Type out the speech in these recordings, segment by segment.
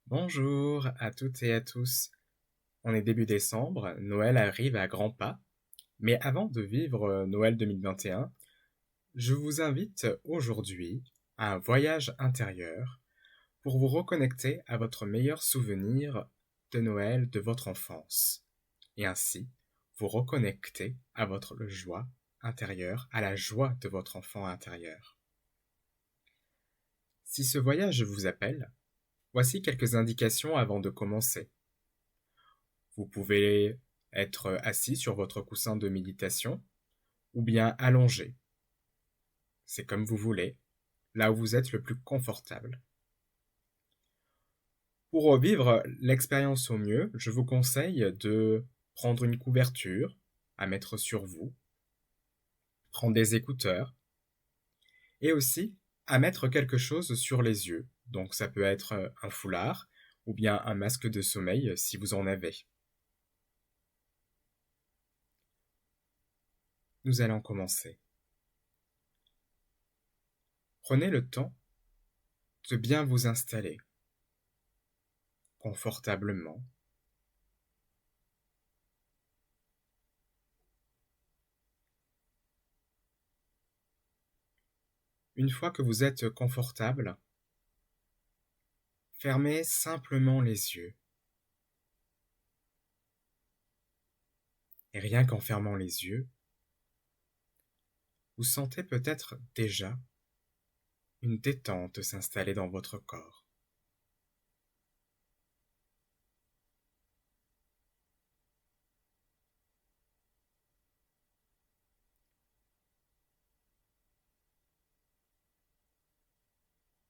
Bonjour à toutes et à tous. On est début décembre, Noël arrive à grands pas, mais avant de vivre Noël 2021, je vous invite aujourd'hui à un voyage intérieur pour vous reconnecter à votre meilleur souvenir de Noël de votre enfance et ainsi vous reconnecter à votre joie intérieure, à la joie de votre enfant intérieur. Si ce voyage vous appelle, voici quelques indications avant de commencer. Vous pouvez être assis sur votre coussin de méditation ou bien allongé. C'est comme vous voulez, là où vous êtes le plus confortable. Pour vivre l'expérience au mieux, je vous conseille de prendre une couverture à mettre sur vous, prendre des écouteurs et aussi à mettre quelque chose sur les yeux. Donc ça peut être un foulard ou bien un masque de sommeil si vous en avez. Nous allons commencer. Prenez le temps de bien vous installer confortablement. Une fois que vous êtes confortable, fermez simplement les yeux. Et rien qu'en fermant les yeux, vous sentez peut-être déjà une détente s'installer dans votre corps.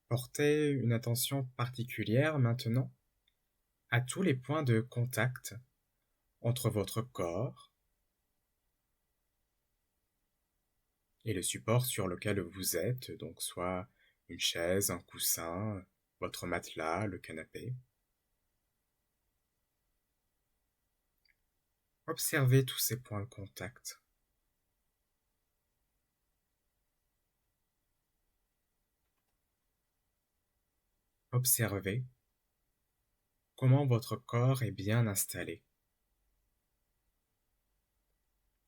Portez une attention particulière maintenant à tous les points de contact entre votre corps et le support sur lequel vous êtes, donc soit une chaise, un coussin, votre matelas, le canapé. Observez tous ces points de contact. Observez comment votre corps est bien installé.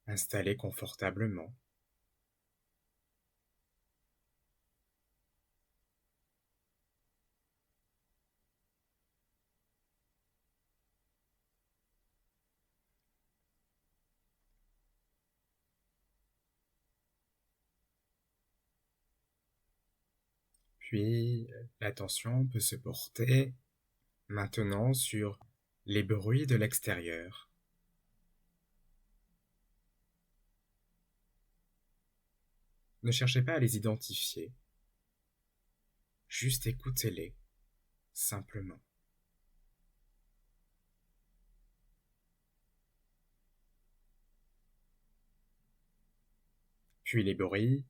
Installé confortablement. Puis l'attention peut se porter maintenant sur les bruits de l'extérieur. Ne cherchez pas à les identifier, juste écoutez-les, simplement. Puis les bruits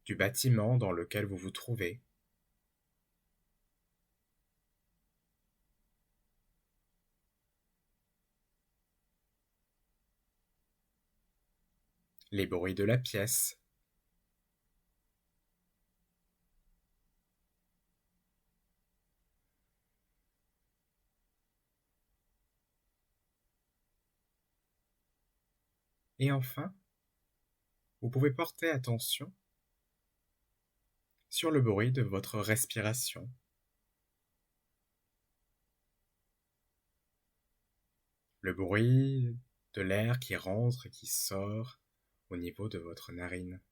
du bâtiment dans lequel vous vous trouvez. Les bruits de la pièce. Et enfin, vous pouvez porter attention sur le bruit de votre respiration. Le bruit de l'air qui rentre et qui sort au niveau de votre narine.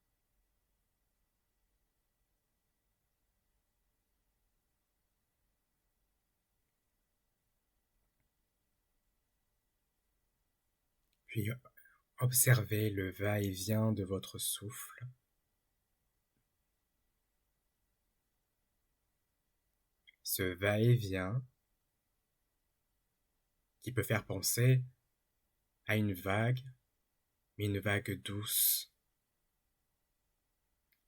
Puis observez le va-et-vient de votre souffle. Ce va-et-vient qui peut faire penser à une vague, mais une vague douce,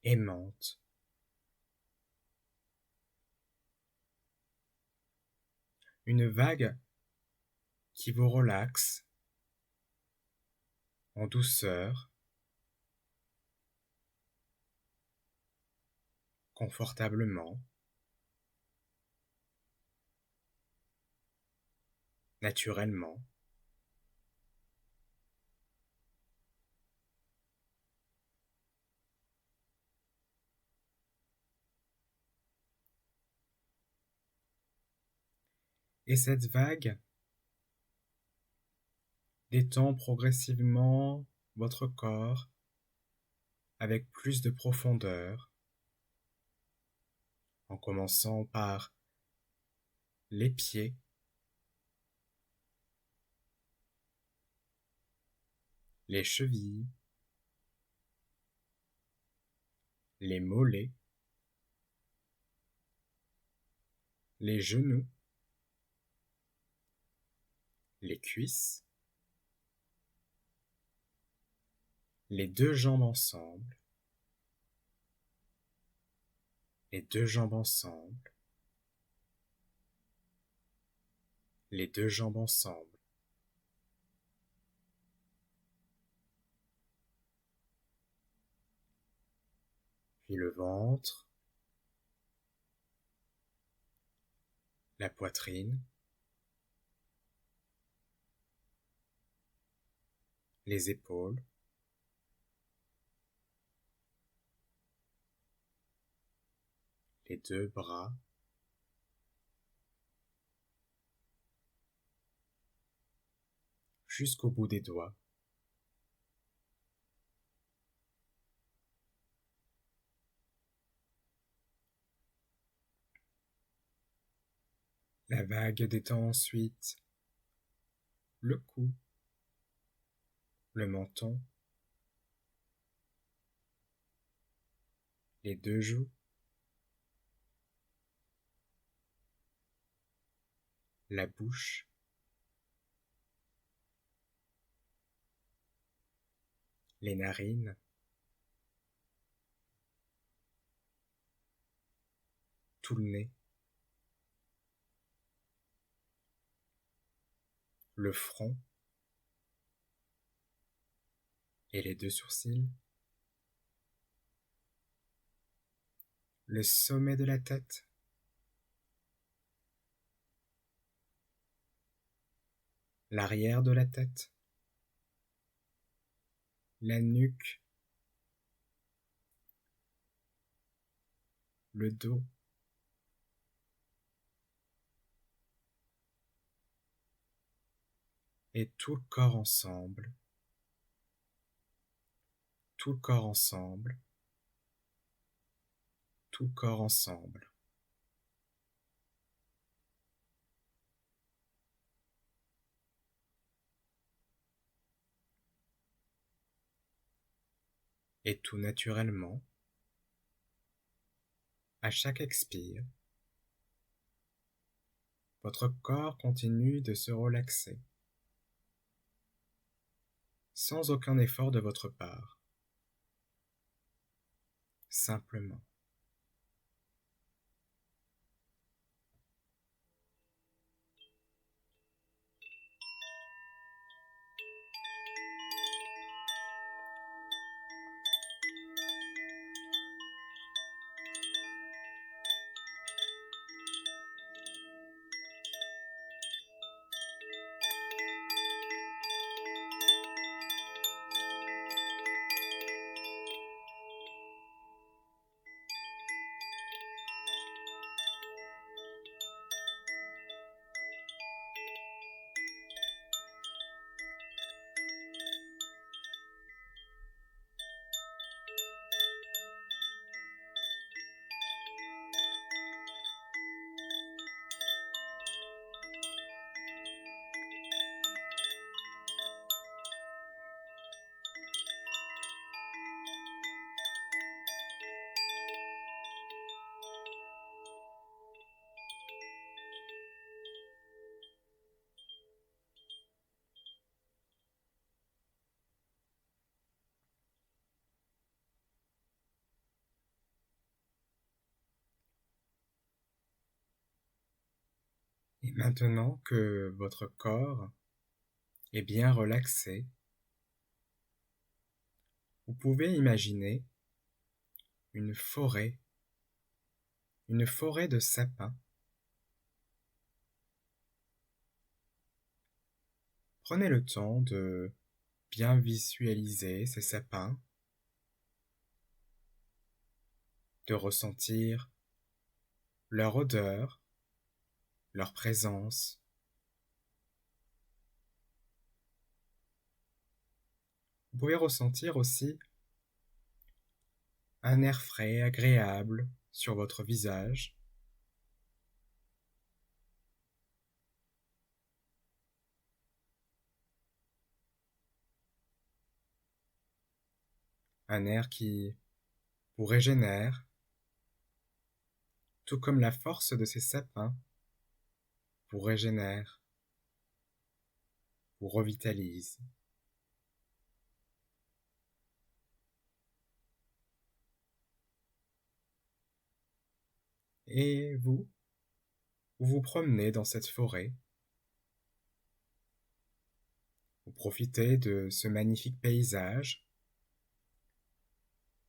aimante. Une vague qui vous relaxe en douceur, confortablement. naturellement. Et cette vague détend progressivement votre corps avec plus de profondeur, en commençant par les pieds, les chevilles, les mollets, les genoux, les cuisses, les deux jambes ensemble, les deux jambes ensemble, les deux jambes ensemble. Puis le ventre, la poitrine, les épaules, les deux bras, jusqu'au bout des doigts. La vague détend ensuite le cou, le menton, les deux joues, la bouche, les narines, tout le nez, le front et les deux sourcils, le sommet de la tête, l'arrière de la tête, la nuque, le dos, et tout le corps ensemble, tout le corps ensemble, tout le corps ensemble. Et tout naturellement, à chaque expire, votre corps continue de se relaxer, sans aucun effort de votre part, simplement. Et maintenant que votre corps est bien relaxé, vous pouvez imaginer une forêt de sapins Prenez le temps de bien visualiser ces sapins, de ressentir leur odeur, leur présence. Vous pouvez ressentir aussi un air frais, agréable sur votre visage. Un air qui vous régénère, tout comme la force de ces sapins vous régénère, vous revitalise. Et vous vous promenez dans cette forêt, vous profitez de ce magnifique paysage,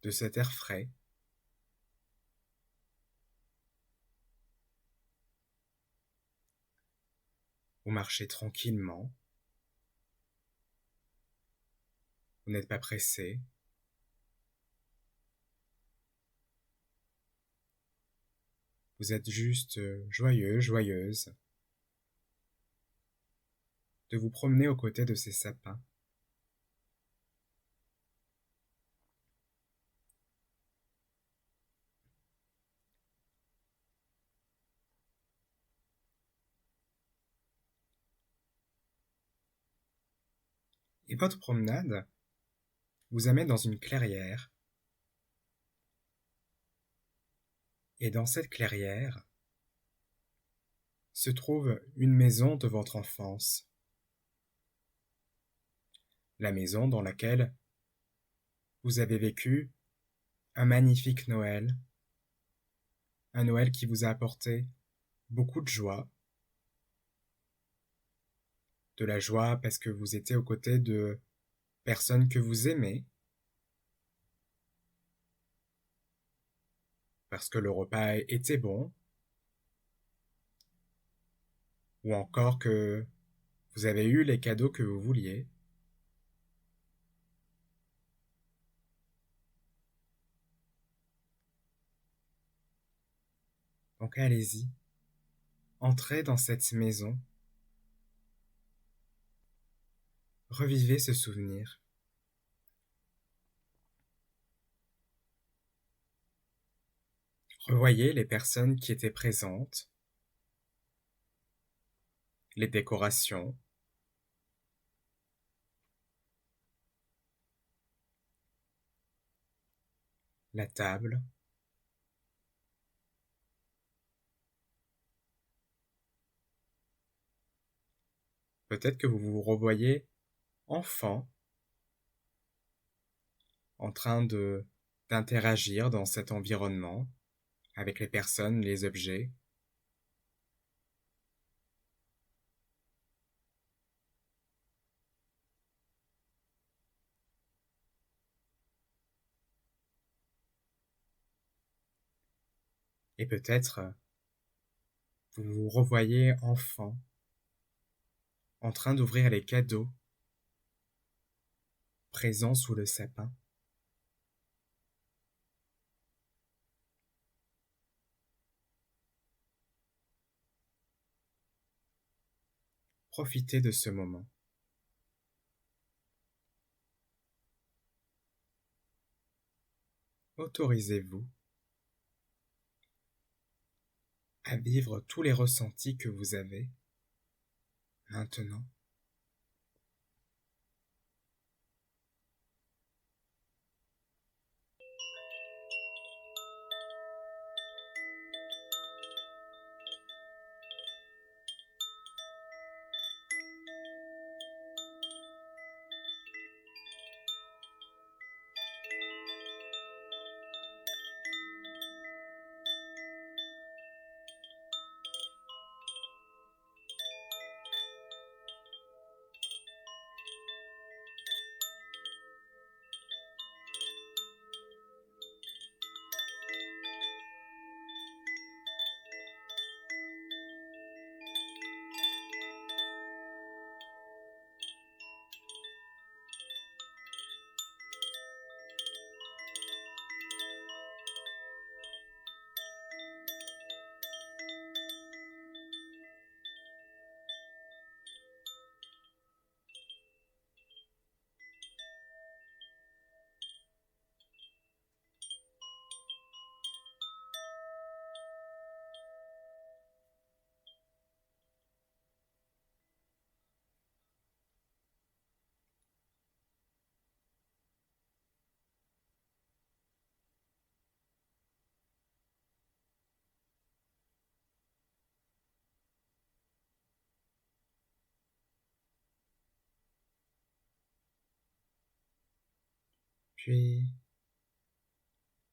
de cet air frais. Vous marchez tranquillement, vous n'êtes pas pressé. Vous êtes juste joyeux, joyeuse de vous promener aux côtés de ces sapins. Et votre promenade vous amène dans une clairière. Et dans cette clairière se trouve une maison de votre enfance. La maison dans laquelle vous avez vécu un magnifique Noël. Un Noël qui vous a apporté beaucoup de la joie parce que vous étiez aux côtés de personnes que vous aimez, parce que le repas était bon, ou encore que vous avez eu les cadeaux que vous vouliez. Donc allez-y, entrez dans cette maison, revivez ce souvenir. Revoyez les personnes qui étaient présentes, les décorations, la table. Peut-être que vous vous revoyez enfant, en train de d'interagir dans cet environnement avec les personnes, les objets. Et peut-être vous vous revoyez enfant, en train d'ouvrir les cadeaux présents sous le sapin. Profitez de ce moment. Autorisez-vous à vivre tous les ressentis que vous avez maintenant. Puis,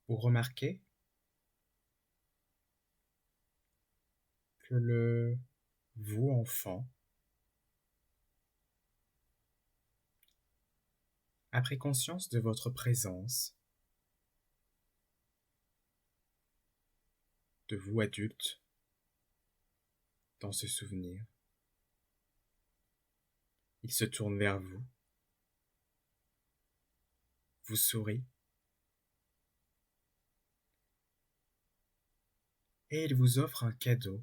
vous remarquez que le vous enfant a pris conscience de votre présence, de vous adulte, dans ce souvenir. Il se tourne vers vous, vous sourit, et il vous offre un cadeau.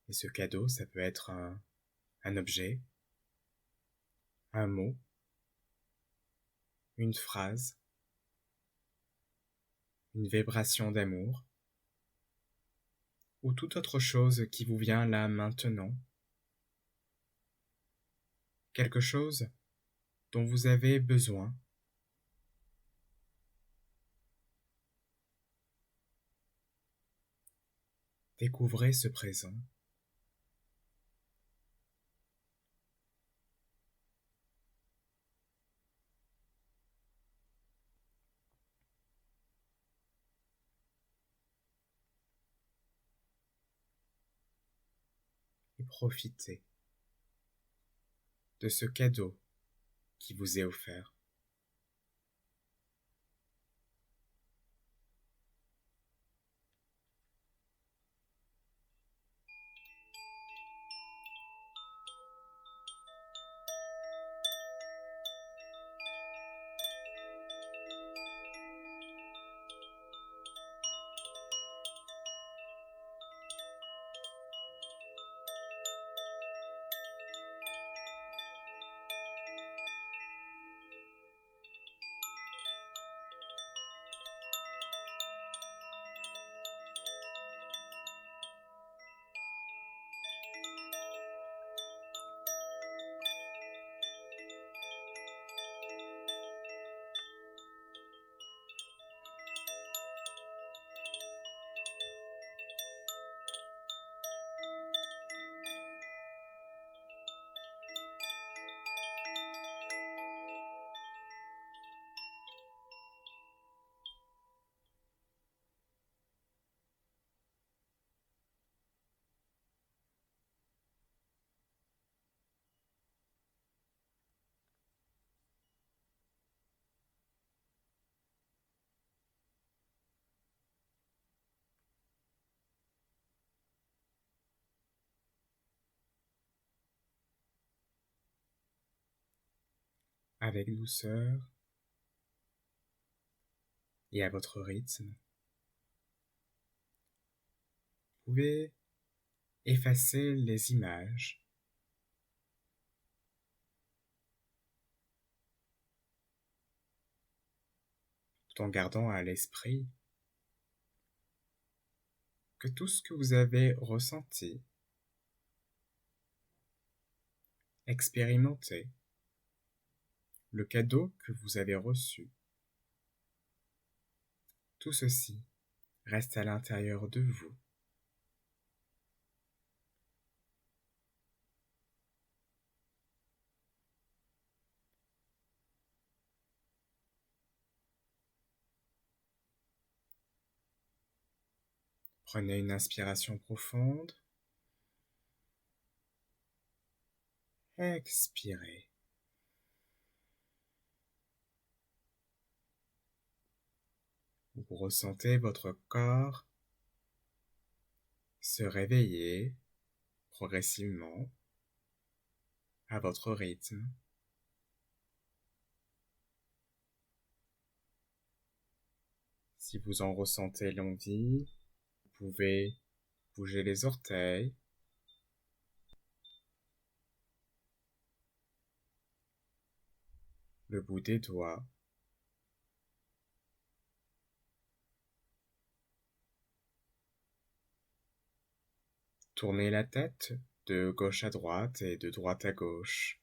Et ce cadeau, ça peut être un objet, un mot, une phrase, une vibration d'amour, ou toute autre chose qui vous vient là maintenant. Quelque chose dont vous avez besoin. Découvrez ce présent. Et profitez de ce cadeau qui vous est offert. Avec douceur et à votre rythme, vous pouvez effacer les images, tout en gardant à l'esprit que tout ce que vous avez ressenti, expérimenté, le cadeau que vous avez reçu, tout ceci reste à l'intérieur de vous. Prenez une inspiration profonde. Expirez. Vous ressentez votre corps se réveiller progressivement à votre rythme. Si vous en ressentez l'envie, vous pouvez bouger les orteils, le bout des doigts, tourner la tête de gauche à droite et de droite à gauche.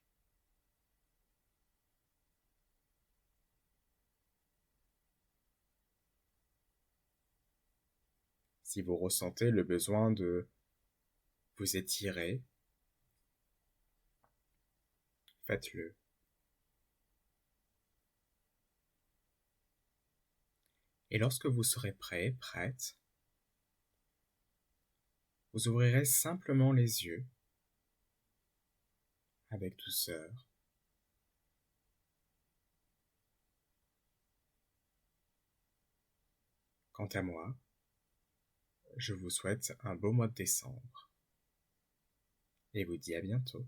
Si vous ressentez le besoin de vous étirer, faites-le. Et lorsque vous serez prêt, prête, vous ouvrirez simplement les yeux avec douceur. Quant à moi, je vous souhaite un beau mois de décembre et vous dis à bientôt.